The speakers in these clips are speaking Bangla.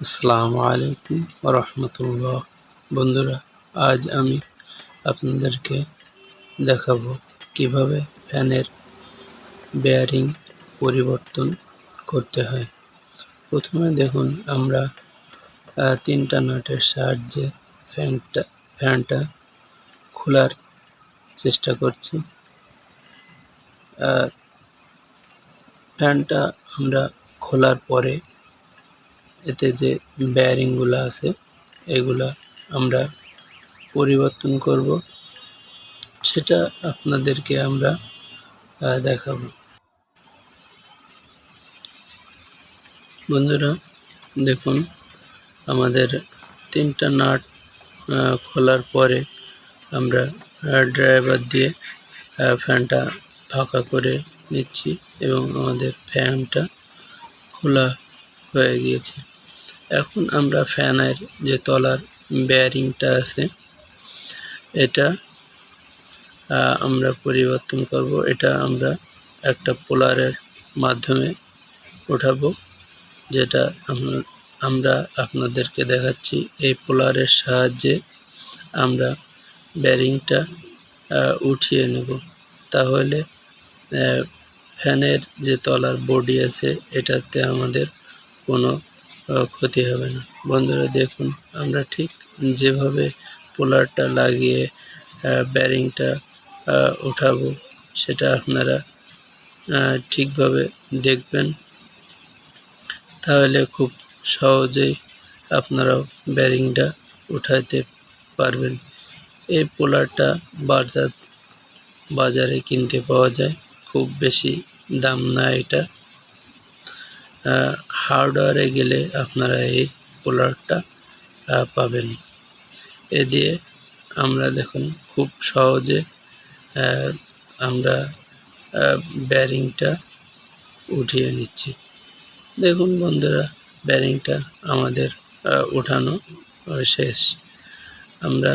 আসসালামু আলাইকুম rahmtullah। বন্ধুরা, আজ আমি আপনাদেরকে দেখাবো কিভাবে ফ্যানের বেয়ারিং পরিবর্তন করতে হয়। প্রথমে দেখুন, আমরা তিনটা নাটের সাহায্যে ফ্যানটা খোলার চেষ্টা করছি। ফ্যানটা আমরা খোলার পরে এতে যে বেয়ারিংগুলো আছে এগুলা আমরা পরিবর্তন করব, সেটা আপনাদেরকে আমরা দেখাবো। বন্ধুরা দেখুন, আমাদের তিনটা নাট খোলার পরে আমরা ড্রাইভার দিয়ে ফ্যানটা ফাঁকা করে নিচ্ছি এবং আমাদের ফ্যানটা খোলা হয়ে গিয়েছে। এখন আমরা ফ্যানের যে তলার বেয়ারিংটা আছে এটা আমরা পরিবর্তন করব। এটা আমরা একটা পোলারের মাধ্যমে উঠাবো, যেটা আমরা আপনাদেরকে দেখাচ্ছি। এই পোলারের সাহায্যে আমরা বেয়ারিংটা উঠিয়ে নেব, তাহলে ফ্যানের যে তলার বডি আছে এটাতে আমাদের কোনো ক্ষতি হবে না। বন্ধুরা দেখুন, আমরা ঠিক যেভাবে পোলারটা লাগিয়ে বেয়ারিংটা উঠাবো সেটা আপনারা ঠিকভাবে দেখবেন, তাহলে খুব সহজেই আপনারাও বেয়ারিংটা উঠাতে পারবেন। এই পোলারটা বাজারে কিনতে পাওয়া যায়, খুব বেশি দাম না এটা। হার্ডওয়্যারে গেলে আপনারা এই পোলারটা পাবেন। এ দিয়ে আমরা দেখুন খুব সহজে আমরা বেয়ারিংটা উঠিয়ে নিচ্ছি। দেখুন বন্ধুরা, বেয়ারিংটা আমাদের উঠানো শেষ। আমরা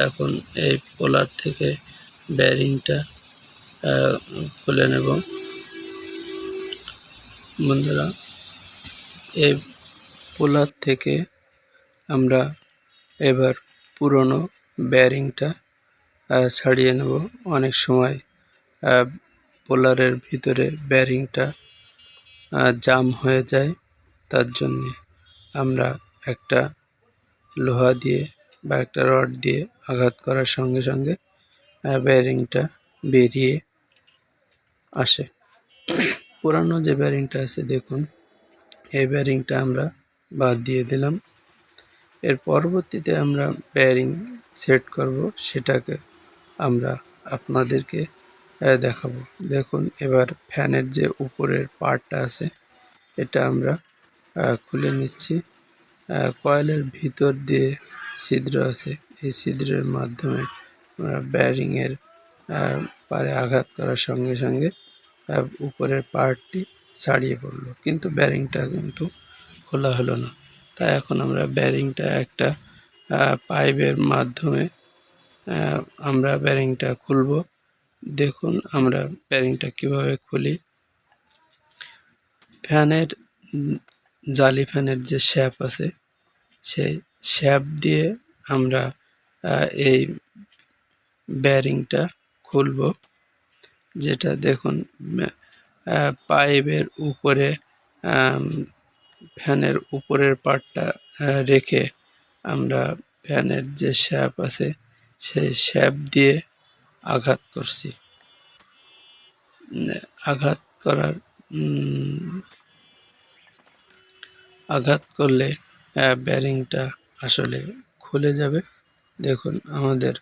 এখন এই পোলার থেকে বেয়ারিংটা খুলে নেব। বন্ধুরা, এই পোলার থেকে আমরা এবার পুরনো বেয়ারিংটা ছাড়িয়ে নেব। অনেক সময় পোলারের ভিতরে বেয়ারিংটা জাম হয়ে যায়, তার জন্যে আমরা একটা লোহা দিয়ে বা একটা রড দিয়ে আঘাত করার সঙ্গে সঙ্গে বেয়ারিংটা বেরিয়ে আসে। পুরানো যে বেয়ারিংটা আছে দেখুন, এই বেয়ারিংটা আমরা বাদ দিয়ে দিলাম। এর পরবর্তীতে আমরা বেয়ারিং সেট করব, সেটাকে আমরা আপনাদেরকে দেখাবো। দেখুন, এবার ফ্যানের যে উপরের পার্টটা আছে এটা আমরা খুলে নিচ্ছি। কয়েলের ভিতর দিয়ে ছিদ্র আছে, এই ছিদ্রের মাধ্যমে আমরা বেয়ারিংয়ের পারে আঘাত করার সঙ্গে সঙ্গে উপরের পার্টটি ছাড়িয়ে পড়লো, কিন্তু বেয়ারিংটা কিন্তু খোলা হলো না। তাই এখন আমরা বেয়ারিংটা একটা পাইপের মাধ্যমে আমরা বেয়ারিংটা খুলব। দেখুন আমরা বেয়ারিংটা কিভাবে খুলি। ফ্যানের জালি ফ্যানের যে শ্যাপ আছে সেই শ্যাপ দিয়ে আমরা এই বেয়ারিংটা খুলব, যেটা দেখুন পাইপের উপরে ফ্যানের উপরের পার্টটা রেখে আমরা ফ্যানের যে শ্যাপ আছে সেই শ্যাপ দিয়ে আঘাত করছি। আঘাত করলে বেয়ারিংটা আসলে খুলে যাবে। দেখুন আমাদের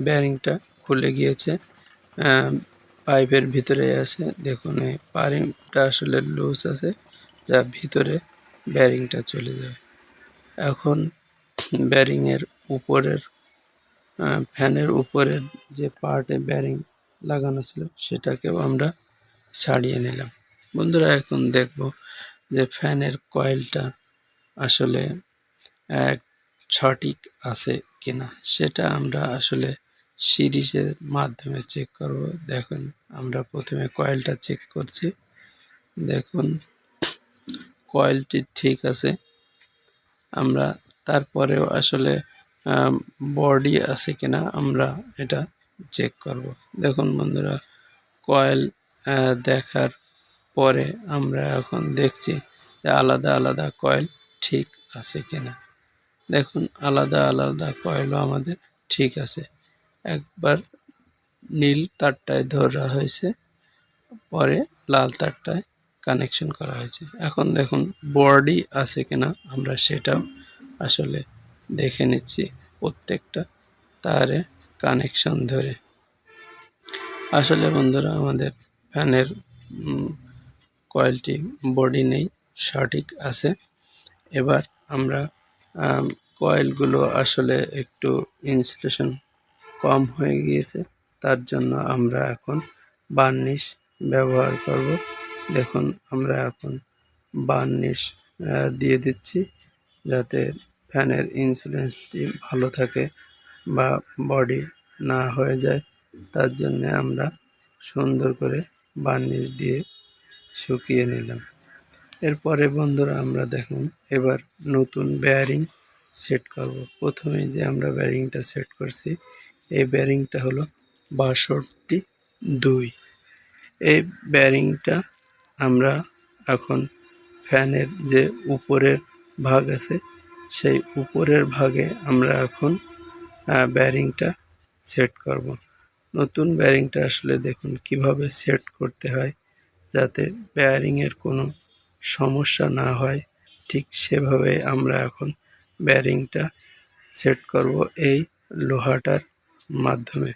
বেয়ারিংটা খুলে গিয়েছে, পাইপের ভিতরে আছে। দেখুন এই পাইপটা আসলে লুজ আছে, যা ভিতরে বেয়ারিংটা চলে যায়। এখন বেয়ারিংয়ের উপরের ফ্যানের উপরের যে পার্টে বেয়ারিং লাগানো ছিল সেটাকেও আমরা ছাড়িয়ে নিলাম। বন্ধুরা, এখন দেখব যে ফ্যানের কয়েলটা আসলে সঠিক আছে কিনা, সেটা আমরা আসলে সিরিজের মাধ্যমে চেক করব। দেখুন আমরা প্রথমে কয়েলটা চেক করছি। দেখুন কয়েলটি ঠিক আছে, আমরা তারপরেও আসলে বডি আছে কিনা আমরা এটা চেক করব। দেখুন বন্ধুরা, কয়েল দেখার পরে আমরা এখন দেখছি যে আলাদা আলাদা কয়েল ঠিক আছে কিনা। দেখুন আলাদা আলাদা কয়েলও আমাদের ঠিক আছে। একবার নীল তারটায় ধরা হয়েছে, পরে লাল তারটায় কানেকশন করা হয়েছে। এখন দেখুন বডি আছে কিনা আমরা সেটাও আসলে দেখে নিচ্ছি প্রত্যেকটা তারে কানেকশন ধরে। আসলে বন্ধুরা, আমাদের ফ্যানের কয়েলটি বডি নেই, সঠিক আছে। এবার আমরা কয়েলগুলো আসলে একটু ইনসুলেশন কম হয়ে গিয়েছে, তার জন্য আমরা এখন বার্নিশ ব্যবহার করব। দেখুন আমরা এখন বার্নিশ দিয়ে দিচ্ছি, যাতে ফ্যানের ইনসুলেশনটি ভালো থাকে বা বডি না হয়ে যায়। তার জন্য আমরা সুন্দর করে বার্নিশ দিয়ে শুকিয়ে নিলাম। এরপরে বন্ধুরা আমরা দেখুন এবার নতুন বেয়ারিং সেট করব। প্রথমে যে আমরা বেয়ারিংটা সেট করছি, এই বেয়ারিংটা হলো 62। এই বেয়ারিংটা আমরা এখন ফ্যানের যে উপরের ভাগ আছে, সেই উপরের ভাগে আমরা এখন বেয়ারিংটা সেট করব। নতুন বেয়ারিংটা আসলে দেখুন কিভাবে সেট করতে হয়, যাতে বেয়ারিংয়ের কোনো সমস্যা না হয়, ঠিক সেভাবে আমরা এখন বেয়ারিংটা সেট করব এই লোহাটার মাধ্যমে।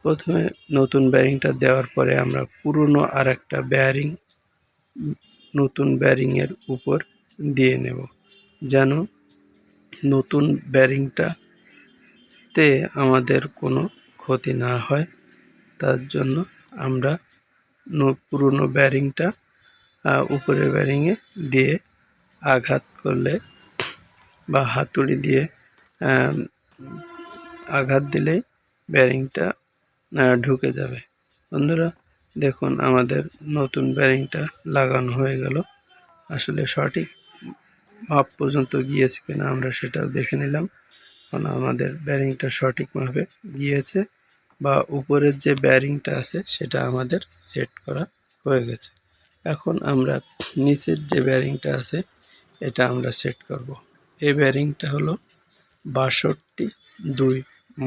প্রথমে নতুন বেয়ারিংটা দেওয়ার পরে আমরা পুরনো আর একটা বেয়ারিং নতুন বেয়ারিংয়ের উপর দিয়ে নেব, যেন নতুন বেয়ারিংটাতে আমাদের কোনো ক্ষতি না হয়। তার জন্য আমরা পুরনো বেয়ারিংটা উপরের বেয়ারিংয়ে দিয়ে আঘাত করলে বা হাতুড়ি দিয়ে আঘাত দিলেই বেয়ারিংটা ঢুকে যাবে। বন্ধুরা দেখুন আমাদের নতুন বেয়ারিংটা লাগানো হয়ে গেল। আসলে সঠিক মাপ পর্যন্ত গিয়েছে কিনা আমরা সেটাও দেখে নিলাম। কারণ আমাদের বেয়ারিংটা সঠিকভাবে গিয়েছে বা উপরের যে বেয়ারিংটা আছে সেটা আমাদের সেট করা হয়ে গেছে। এখন আমরা নিচের যে বেয়ারিংটা আছে এটা আমরা সেট করব। এই বেয়ারিংটা হলো 62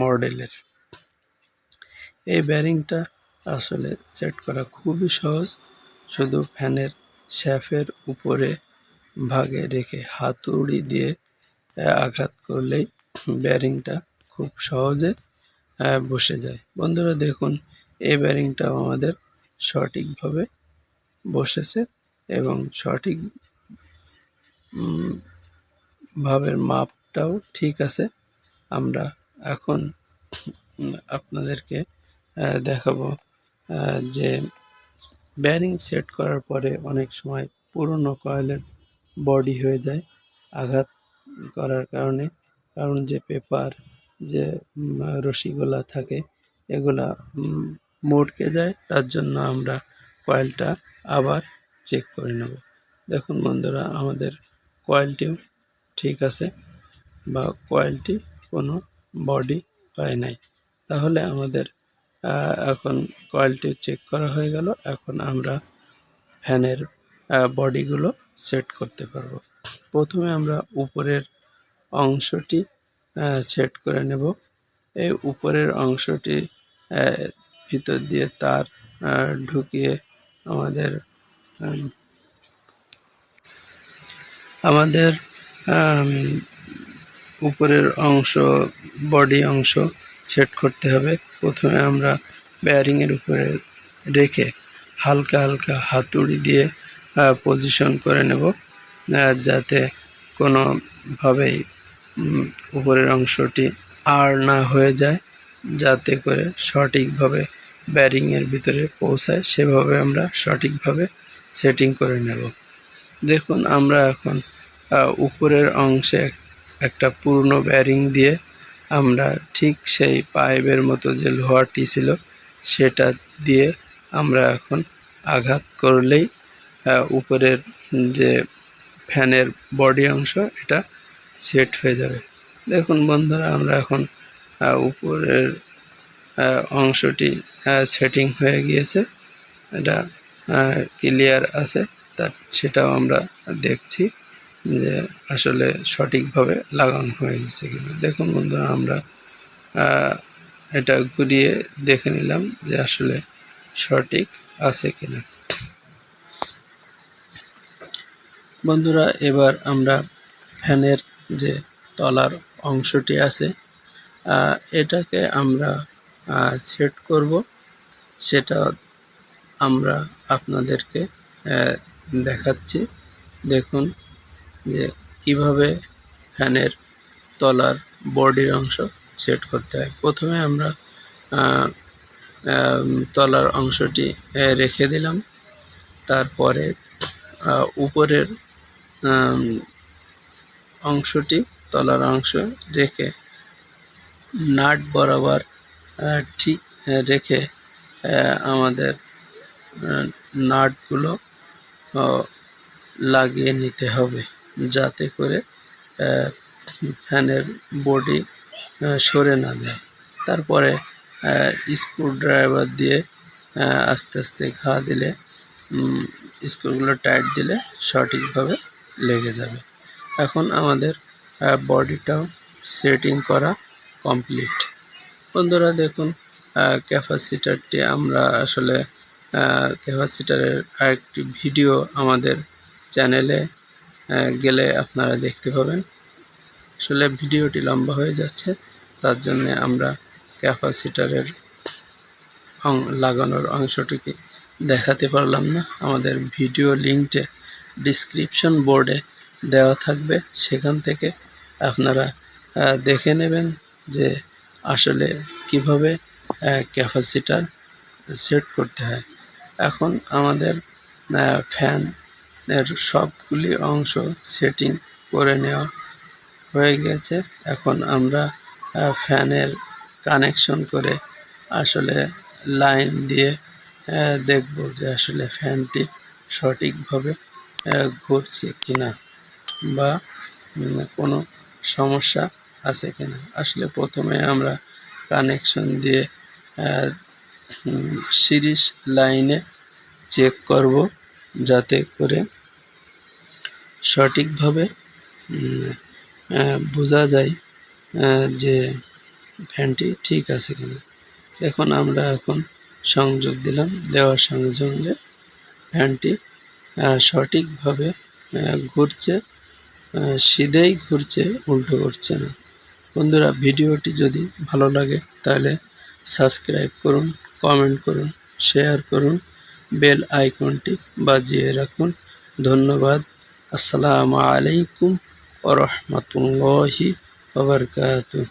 মডেলের। এই বেয়ারিংটা আসলে সেট করা খুবই সহজ। শুধু ফ্যানের শ্যাফের উপরে ভাগে রেখে হাতুড়ি দিয়ে আঘাত করলেই বেয়ারিংটা খুব সহজে বসে যায়। বন্ধুরা দেখুন এই বেয়ারিংটাও আমাদের সঠিকভাবে বসেছে এবং সঠিক ভাবের মাপটাও ঠিক আছে। আমরা এখন আপনাদেরকে দেখাবো যে বেয়ারিং সেট করার পরে অনেক সময় পুরনো কয়েলের বডি হয়ে যায় আঘাত করার কারণে। কারণ যে পেপার যে রশিগুলা থাকে এগুলা মটকে যায়, তার জন্য আমরা কয়েলটা আবার চেক করে নেব। দেখুন বন্ধুরা আমাদের কয়েলটিও ঠিক আছে বা কয়েলটি কোনো বডি হয় নাই। তাহলে আমাদের এখন কয়েলটি চেক করা হয়ে গেল। এখন আমরা ফ্যানের বডিগুলো সেট করতে পারবো। প্রথমে আমরা উপরের অংশটি সেট করে নেব। এই উপরের অংশটি ভিতর দিয়ে তার ঢুকিয়ে আমাদের উপরের অংশ বডি অংশ সেট করতে হবে। প্রথমে আমরা বেয়ারিংয়ের উপরে রেখে হালকা হালকা হাতুড়ি দিয়ে পজিশন করে নেব, যাতে কোনোভাবেই উপরের অংশটি আর না হয়ে যায়, যাতে করে সঠিকভাবে বেয়ারিংয়ের ভিতরে পৌঁছায়। সেভাবে আমরা সঠিকভাবে সেটিং করে নেব। দেখুন আমরা এখন উপরের অংশে একটা পুরনো বেয়ারিং দিয়ে আমরা ঠিক সেই পাইপের মতো যে লোহাটি ছিল সেটা দিয়ে আমরা এখন আঘাত করলেই উপরের যে ফ্যানের বডি অংশ এটা সেট হয়ে যাবে। দেখুন বন্ধুরা, আমরা এখন উপরের অংশটি সেটিং হয়ে গিয়েছে, এটা ক্লিয়ার আছে, সেটাও আমরা দেখছি যে আসলে সঠিকভাবে লাগানো হয়ে গেছে কিনা। দেখুন বন্ধুরা, আমরা এটা ঘুরিয়ে দেখে নিলাম যে আসলে সঠিক আছে কিনা। বন্ধুরা, এবার আমরা ফ্যানের যে তলার অংশটি আছে এটাকে আমরা সেট করব, সেটা আমরা আপনাদেরকে দেখাচ্ছি। দেখুন যে কিভাবে ফ্যানের তলার বডির অংশ সেট করতে হয়। প্রথমে আমরা তলার অংশটি রেখে দিলাম, তারপরে উপরের অংশটি তলার অংশ রেখে নাট বরাবর ঠিক রেখে আমাদের নাটগুলো লাগিয়ে নিতে হবে, যাতে করে ফ্যানের বডি সরে না যায়। তারপরে স্ক্রুড্রাইভার দিয়ে আস্তে আস্তে ঘা দিলে স্ক্রুগুলো টাইট দিলে সঠিকভাবে লেগে যাবে। এখন আমাদের বডিটাও সেটিং করা কমপ্লিট। বন্ধুরা দেখুন, ক্যাপাসিটারটি আমরা আসলে ক্যাপাসিটারের আরেকটি ভিডিও আমাদের চ্যানেলে গেলে আপনারা দেখতে পাবেন। আসলে ভিডিওটি লম্বা হয়ে যাচ্ছে, তার জন্য আমরা ক্যাপাসিটারের লাগানোর অংশটিকে দেখাতে পারলাম না। আমাদের ভিডিও লিঙ্কটি ডিসক্রিপশন বোর্ডে দেওয়া থাকবে, সেখান থেকে আপনারা দেখে নেবেন যে আসলে কিভাবে ক্যাপাসিটার সেট করতে হয়। এখন আমাদের ফ্যানের সবগুলি অংশ সেটিং করে নেওয়া হয়ে গেছে। এখন আমরা ফ্যানের কানেকশন করে আসলে লাইন দিয়ে দেখব যে আসলে ফ্যানটি সঠিকভাবে ঘুরছে কিনা বা কোনো সমস্যা আছে কিনা। আসলে প্রথমে আমরা কানেকশন দিয়ে সিরিজ লাইনে চেক করব, যাতে করে সঠিকভাবে বোঝা যায় যে ফ্যানটি ঠিক আছে কিনা। এখন আমরা সংযোগ দিলাম, দেওয়ার সঙ্গে সঙ্গে ফ্যানটি সঠিকভাবে ঘুরছে, সিধেই ঘুরছে, উল্টো করছে না। বন্ধুরা, ভিডিওটি যদি ভালো লাগে তাহলে সাবস্ক্রাইব করুন, কমেন্ট করুন, শেয়ার করুন, বেল আইকনটি বাজিয়ে রাখুন। ধন্যবাদ। আসসালামু আলাইকুম ওয়া রাহমাতুল্লাহি ওয়া বারাকাতুহু।